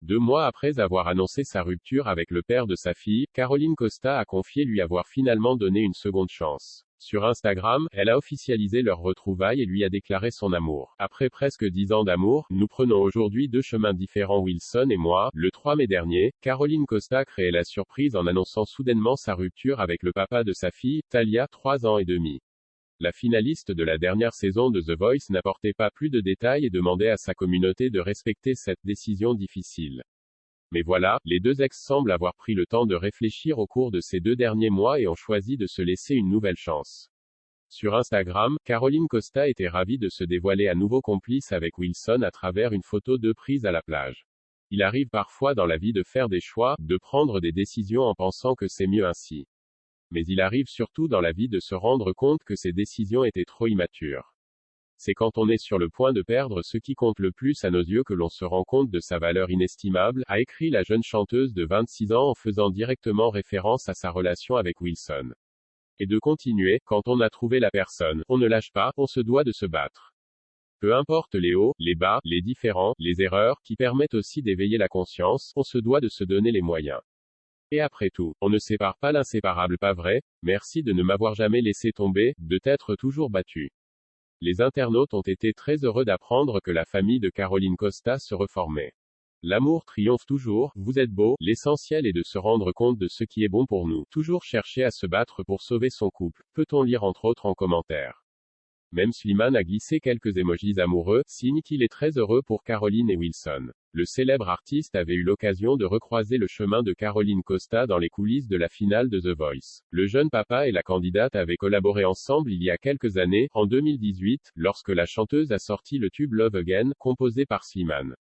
2 mois après avoir annoncé sa rupture avec le père de sa fille, Caroline Costa a confié lui avoir finalement donné une seconde chance. Sur Instagram, elle a officialisé leur retrouvaille et lui a déclaré son amour. Après presque 10 ans d'amour, nous prenons aujourd'hui 2 chemins différents Wilson et moi. Le 3 mai dernier, Caroline Costa créait la surprise en annonçant soudainement sa rupture avec le papa de sa fille, Talia, 3 ans et demi. La finaliste de la dernière saison de The Voice n'apportait pas plus de détails et demandait à sa communauté de respecter cette décision difficile. Mais voilà, les deux ex semblent avoir pris le temps de réfléchir au cours de ces 2 derniers mois et ont choisi de se laisser une nouvelle chance. Sur Instagram, Caroline Costa était ravie de se dévoiler à nouveau complice avec Wilson à travers une photo d'eux prise à la plage. Il arrive parfois dans la vie de faire des choix, de prendre des décisions en pensant que c'est mieux ainsi. Mais il arrive surtout dans la vie de se rendre compte que ces décisions étaient trop immatures. C'est quand on est sur le point de perdre ce qui compte le plus à nos yeux que l'on se rend compte de sa valeur inestimable, a écrit la jeune chanteuse de 26 ans en faisant directement référence à sa relation avec Wilson. Et de continuer, quand on a trouvé la personne, on ne lâche pas, on se doit de se battre. Peu importe les hauts, les bas, les différends, les erreurs, qui permettent aussi d'éveiller la conscience, on se doit de se donner les moyens. Et après tout, on ne sépare pas l'inséparable, pas vrai? Merci de ne m'avoir jamais laissé tomber, de t'être toujours battu. Les internautes ont été très heureux d'apprendre que la famille de Caroline Costa se reformait. L'amour triomphe toujours, vous êtes beau, l'essentiel est de se rendre compte de ce qui est bon pour nous. Toujours chercher à se battre pour sauver son couple, peut-on lire entre autres en commentaire. Même Slimane a glissé quelques émojis amoureux, signe qu'il est très heureux pour Caroline et Wilson. Le célèbre artiste avait eu l'occasion de recroiser le chemin de Caroline Costa dans les coulisses de la finale de The Voice. Le jeune papa et la candidate avaient collaboré ensemble il y a quelques années, en 2018, lorsque la chanteuse a sorti le tube Love Again, composé par Slimane.